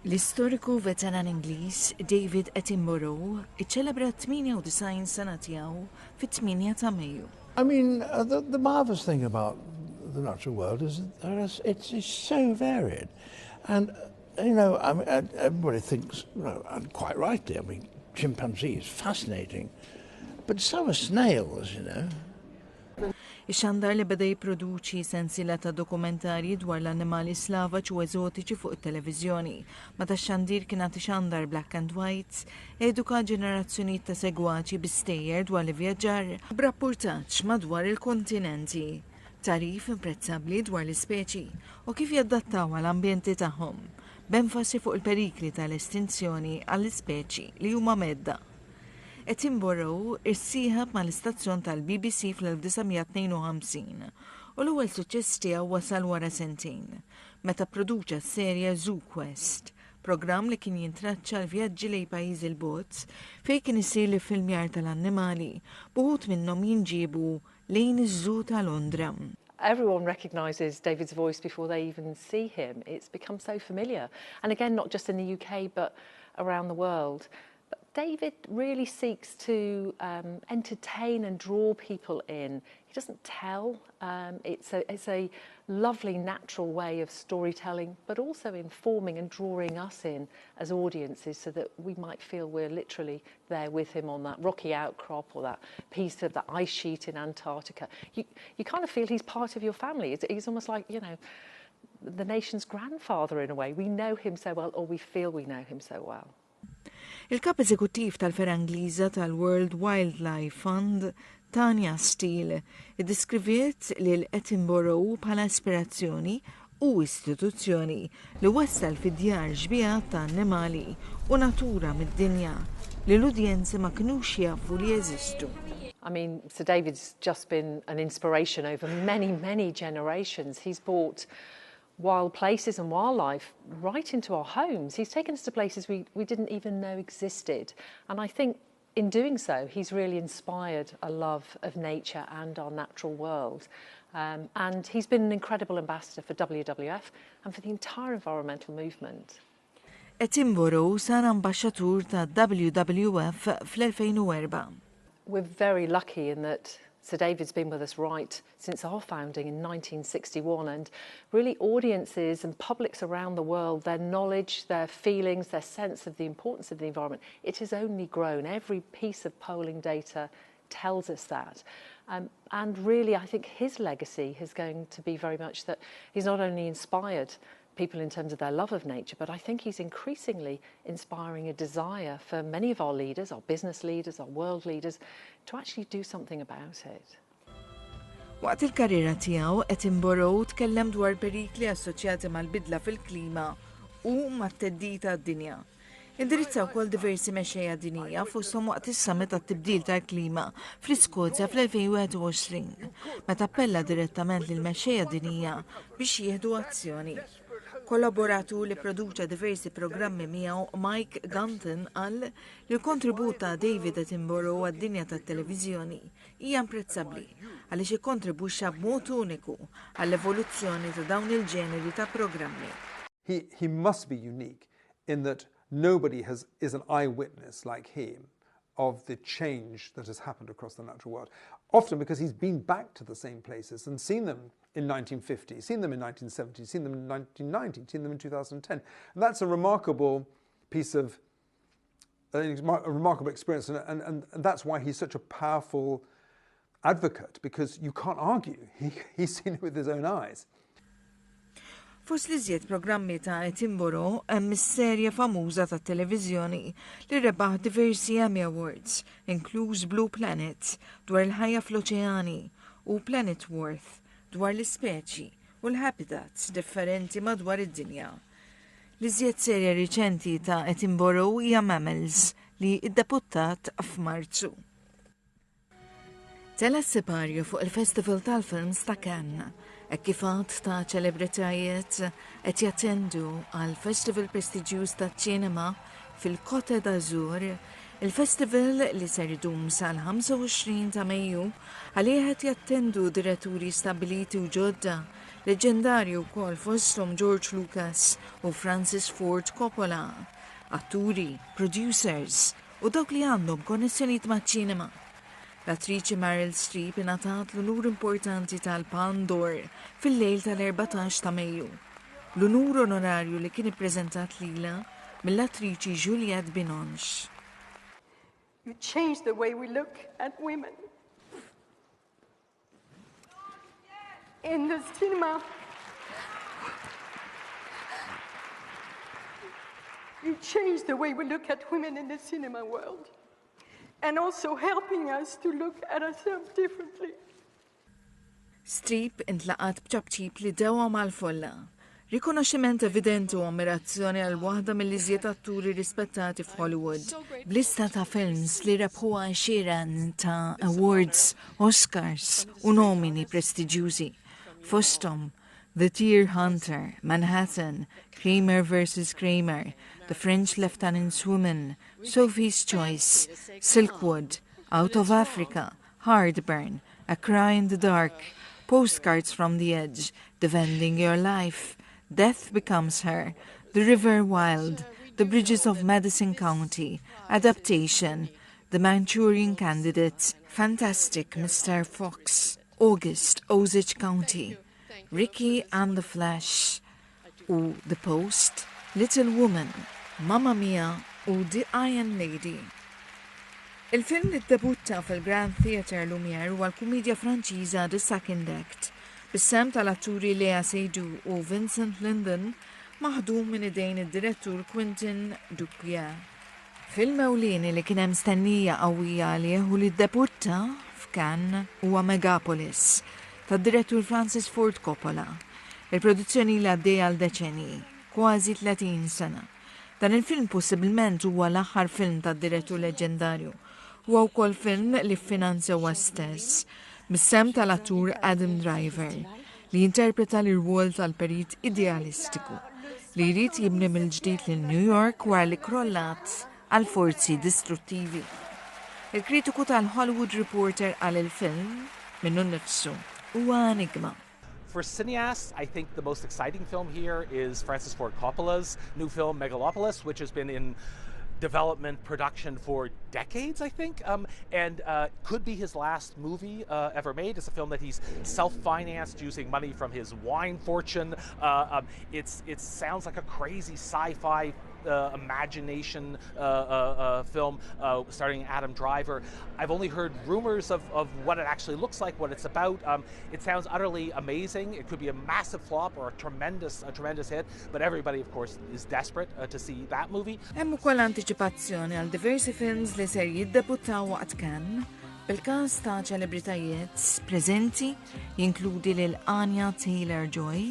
L-istoriku veteran Ingliż David Attenborough iċċelebra 98 sena tiegħu fit-8 ta' Mejju. I mean, the marvelous thing about the natural world is that it's so varied. And, I mean, everybody thinks, and quite rightly, I mean, chimpanzees, fascinating. But so are snails, Ix-xandar li beda jipproduċi sensiela ta' dokumentarji dwar l-annimali slavaġ u eżotiċi fuq it-televiżjoni. Meta x-xandir kien għati xandar black and white, eduka ġenerazzjonijiet ta' segwaċi bistejjer dwar li vjaġġar b'rapportaġġ madwar il-kontinenti. Tarif imprezzabbli dwar l-ispeċi u kif jaddattaw għall-ambjenti tagħhom, b'enfasi fuq il-perikli tal-estinzjoni għall-ispeċi li huma medda. Attenborough irsieħab mal-istazzjon tal-BBC fl-1952 u l-ewwel suċċess tiegħu wasal wara sentejn, meta pproduċa s-serja Zoo Quest, programm li kien jintraċċa l-vjaġġi lejn pajjiżi l-bogħod fejn kien isir li filmjar tal-annimali buħud minnhom jinġiebu lejn iż-Zoo ta' Londra. Everyone recognises David's voice before they even see him. It's become so familiar. And again, not just in the UK, but around the world. But David really seeks to entertain and draw people in. He doesn't tell. It's a lovely, natural way of storytelling, but also informing and drawing us in as audiences so that we might feel we're literally there with him on that rocky outcrop or that piece of the ice sheet in Antarctica. You kind of feel he's part of your family. He's almost like, the nation's grandfather in a way. We know him so well, or we feel we know him so well. Il-kap eżekuttiv tal-Fera Ingliża tal-World Wildlife Fund, Tanya Steele, iddeskriviet lil Attenborough bħala ispirazzjoni u istituzzjoni li wassal fid-djar ġbigħat ta' annimali u natura mid-dinja li l-udjenzi ma kinux jafu li jeżistu. I mean, Sir David's just been an inspiration over many, many generations. He's brought wild places and wildlife right into our homes. He's taken us to places we didn't even know existed. And I think in doing so, he's really inspired a love of nature and our natural world. And he's been an incredible ambassador for WWF and for the entire environmental movement. Attenborough sar ambasċatur ta' WWF fl-2004. We're very lucky in that Sir David's been with us right since our founding in 1961, and really audiences and publics around the world, their knowledge, their feelings, their sense of the importance of the environment, it has only grown. Every piece of polling data tells us that. And really, I think his legacy is going to be very much that he's not only inspired people in terms of their love of nature, but I think he's increasingly inspiring a desire for many of our leaders, our business leaders, our world leaders, to actually do something about it. Waqt il-karriera tiegħu, Attenborough tkellem dwar perikli assoċjati mal-bidla fil-klima u mat-teddita d-dinja. Indirizza wkoll diversi mexxejja dinjija fosthom waqt is-summit tat-tibdil tal-klima fl-Iskozja fl-2021, meta appella direttament lil mexxejja dinjija biex jieħdu azzjoni. Kollaboratu li produċa diversi programmi miegħu Mike Gunton qal li l-kontribut ta' David Attenborough għad-dinja tat-televiżjoni hija imprezzabbli għaliex ikkontribwixxa b'mod uniku għall-evoluzzjoni ta' dawn il-ġeneri ta' programmi. He must be unique in that nobody is an eyewitness like him of the change that has happened across the natural world. Often because he's been back to the same places and seen them in 1950, seen them in 1970, seen them in 1990, seen them in 2010. And that's a remarkable piece of, a remarkable experience. And that's why he's such a powerful advocate, because you can't argue. He's seen it with his own eyes. Fost li żjed programmi ta' Attenborough hemm is-serja famuża tat televiżjoni li rebaħ diversi Emmy Awards, inkluż Blue Planet dwar il-ħajja fl-oċeani u Planet Worth dwar l-ispeċi u l-habitats differenti madwar id-dinja. Li żjed serja riċenti ta' Attenborough hija Mammals li ddebuttat f'Marzu. Tela s-siparju fuq il-Festival tal-Films ta' Cannes, kifat ta' ċelebritajiet qed jattendu għal Festival prestiġjuż ta' ċinema fil-Côte d'Azur, il-festival li ser idum sal-25 ta' Mejju għalih qed jattendu diretturi stabiliti u ġodda Leġendarju wkoll fosthom George Lucas u Francis Ford Coppola, atturi, producers u dawk li għandhom konnessjonijiet maċ-ċinema. L-attriċi Meryl Streep ingħatat l-unur importanti tal-Palme d'Or fil-lejl tal-14 ta' Mejju. L-unur onorarju li kien ippreżentat lilha mill-attriċi Juliette Binoche. You change the way we look at women. In the cinema, you change the way we look at women in the cinema world. And also helping us to look at ourselves differently. Streep intlaqat b'ċabċib li dewa mal-folla. Rikonoxximent evidenti u ammirazzjoni għal waħda mill-iżjed atturi rispettati f'Hollywood. Blista ta' films li rebħu għaxieren ta' awards, Oscars u nomini prestiġjużi. Fosthom The Deer Hunter, Manhattan, Kramer vs. Kramer, The French Lieutenant's Woman, Sophie's Choice, Silkwood, Out of Africa, Heartburn, A Cry in the Dark, Postcards from the Edge, Defending Your Life, Death Becomes Her, The River Wild, The Bridges of Madison County, Adaptation, The Manchurian Candidate, Fantastic Mr. Fox, August, Osage County, Ricky and the Flash, u The Post, Little Woman, Mamma Mia u The Iron Lady. Il-film li ddebutta fil-Grand Theatre Lumiere huwa l-kumedja Franċiża The Second Act, bis-sem tal-atturi Lea Seydoux u Vincent Lindon, maħdum minn idejn id-direttur Quentin Dupieux. Film ewlieni li kien hemm stennija qawwija għalih u li ddebutta f'Cannes huwa Megapolis tad-direttur Francis Ford Coppola. Il-produzzjoni li għaddejja għal deċenji, kważi 30 sena. Dan il-film possibilment huwa l-aħħar film tad-direttur leġendarju. Huwa wkoll film li ffinanzja huwa stess, mis-sem tal-attur Adam Driver, li jinterpreta l-irwol tal-perit idealistiku, li jrid jibni mill-ġdid lil New York wara li krollat għal forzi distruttivi. Il-kritiku tal-Hollywood Reporter għal il-film minnu nnifsu huwa enigma. For cineasts, I think the most exciting film here is Francis Ford Coppola's new film, Megalopolis, which has been in development production for decades, I think, and could be his last movie ever made. It's a film that he's self-financed using money from his wine fortune. It sounds like a crazy sci-fi imagination film starring Adam Driver. I've only heard rumors of what it actually looks like, what it's about. It sounds utterly amazing. It could be a massive flop or a tremendous hit, but everybody, of course, is desperate to see that movie. Hemm ukoll anticipazzjoni għal diversi films li ser jiddebuttaw waqt Cannes, bil-każ ta' ċelebritajiet preżenti jinkludi lil Anya Taylor-Joy,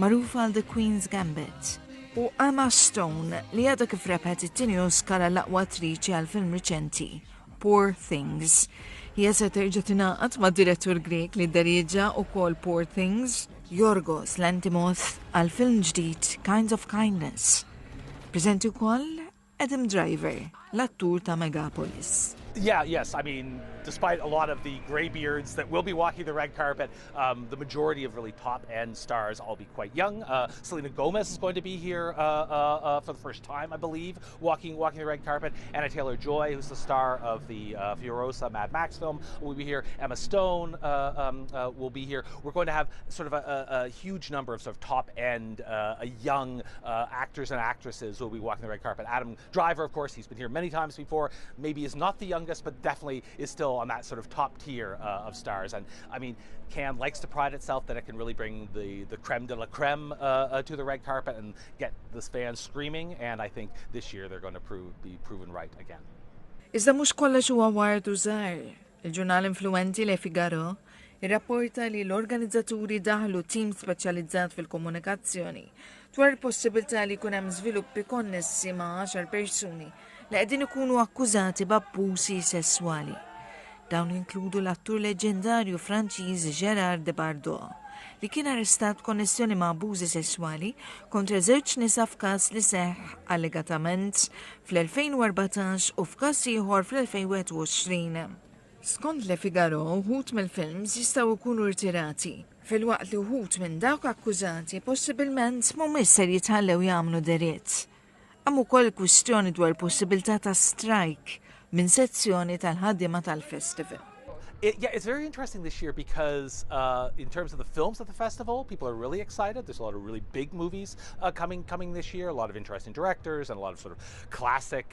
magħrufa għal The Queen's Gambit, u Emma Stone li għadha kif repet it-tieni Oscar għall-aqwa attriċi għal film riċenti, Poor Things. Hija se terġa' tingħaqad mad-direttur Grek li dderieġa wkoll Poor Things, Yorgos Lanthimos għal film ġdid Kinds of Kindness. Preżenti wkoll Adam Driver, l-attur ta' Megapolis. Yes. I mean, despite a lot of the graybeards that will be walking the red carpet, the majority of really top-end stars all be quite young. Selena Gomez is going to be here for the first time, I believe, walking the red carpet. Anna Taylor-Joy, who's the star of the Furiosa Mad Max film, will be here. Emma Stone will be here. We're going to have sort of a huge number of sort of top-end, young actors and actresses who will be walking the red carpet. Adam Driver, of course, he's been here many times before. Maybe is not the youngest, but definitely is still on that sort of top tier of stars. And I mean, Cannes likes to pride itself that it can really bring the creme de la creme to the red carpet and get the fans screaming. And I think this year they're going to be proven right again. Iżda mhux kollox huwa ward u żgħar. Il-ġurnal influenti Le Figaro irrapporta li l-organizzaturi daħlu tim speċjalizzat fil-komunikazzjoni dwar il-possibilità li jkun hemm żviluppi konnessi ma' 10 persuni li qegħdin ikunu akkużati b'abbużi sesswali. Dawn inkludu l-attur leġendarju Franċiż Gérard Depardieu li kien arrestat b'konnessjoni ma' abbużi sesswali kontra żewġ nisa f'każ li seħħ allegatament fl-2014 u f'każ ieħor fl-2021. Skont Le Figaro, uħud mill-films jistgħu jkunu rtirati Fil-waqt li wħud minn dawk akkużati possibilment mhumiex ser jitħallew jagħmlu deritt. Hemm ukoll kwistjoni dwar possibilità ta' strike minn sezzjoni tal-ħaddiema tal-festival. It's very interesting this year because in terms of the films at the festival, people are really excited. There's a lot of really big movies coming this year, a lot of interesting directors and a lot of sort of classic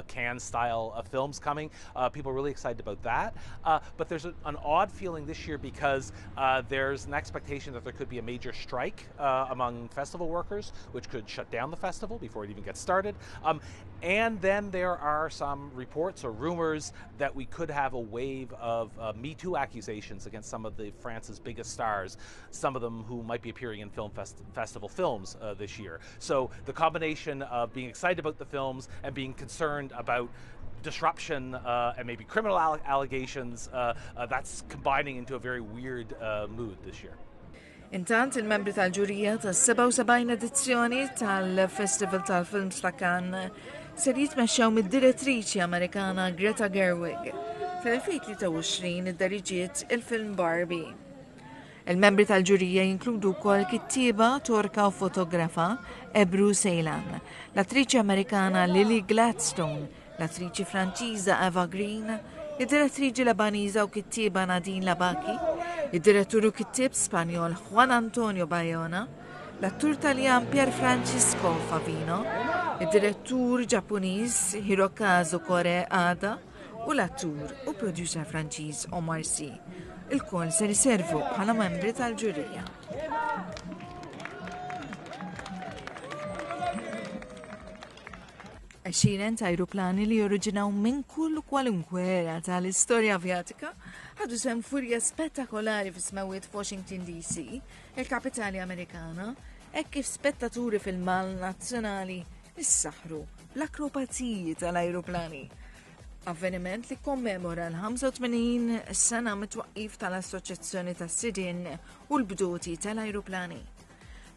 Cannes-style films coming. People are really excited about that. But there's an odd feeling this year because there's an expectation that there could be a major strike among festival workers, which could shut down the festival before it even gets started. And then there are some reports or rumors that we could have a wave of Me Too accusations against some of France's biggest stars, some of them who might be appearing in film festival films this year. So the combination of being excited about the films and being concerned about disruption and maybe criminal allegations, that's combining into a very weird mood this year. Intant il-membri tal-ġurija tas-77 edizzjoni tal-Festival tal-Films ta' Cannes ser jitmexxew mid-direttriċi Amerikana Greta Gerwig. Fil-2023 iddiriġiet il-film Barbie. Il-membri tal-ġurija jinkludu wkoll kittieba, torka u fotografa Ebru Ceylan, l-attriċi Amerikana Lily Gladstone, l-attriċi Franċiża Eva Green, id-direttriċi Labaniża u kittieba Nadine Labaki, id-direttur u kittieb Spanjol Juan Antonio Bayona, l-attur Taljan Pier Francisco Favino, id-direttur Ġappuniż Hirokazu Kore Ada u l-attur u producer Franċiż Omar Sy. Il-koll ser iservu bħala membri tal-ġurija. 20 ajruplani li joriġinaw minn kull kwalunkwe era tal-istorja avjatika ħadu sem furja spettakolari fi smawiet Washington DC, il-kapitali Amerikana, e kif spettaturi fil-mal nazzjonali issaħru l-akropaziji tal-ajruplani. Avveniment li kommemora l-85 sena mitwaqqif tal-Assoċjazzjoni tas-Sidien u l-bdoti tal-ajruplani.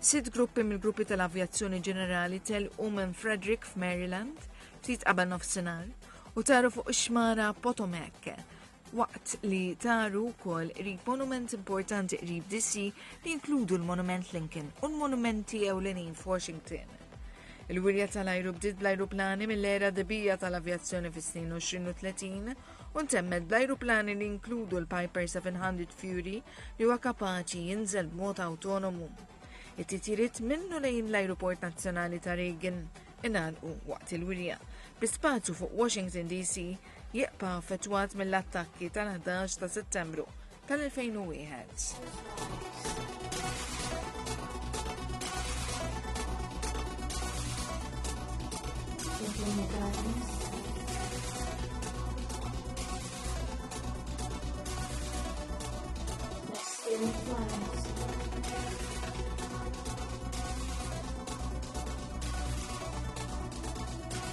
6 gruppi mill-gruppi tal-Avjazzjoni Ġenerali telqu minn Frederick f'Maryland, ftit qabel nofsinhar, u taru fuq ix-xmara Potomac, waqt li taru wkoll qrib monument importanti qrib DC li jinkludu l-Monument Lincoln u l-monumenti ewlenin f'Washington. Il-wirja tal-ajru bdiet bl-ajruplani mill-era debija tal-avjazzjoni fis-snin 20 u 30 u ntemmed bl-ajruplani li jinkludu l-Piper 700 Fury li huwa kapaċi jinżel b'mod awtonomu. It-titjiriet minnu lejn l-Ajruport Nazzjonali ta' Reagan ingħalqu waqt il-wirja. Bispazju fuq Washington DC jieqpa' affettwat mill-attakki tal-11 ta' Settembru tal-2001.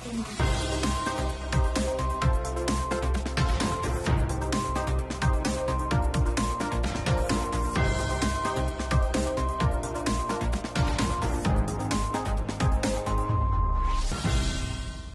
Thank you.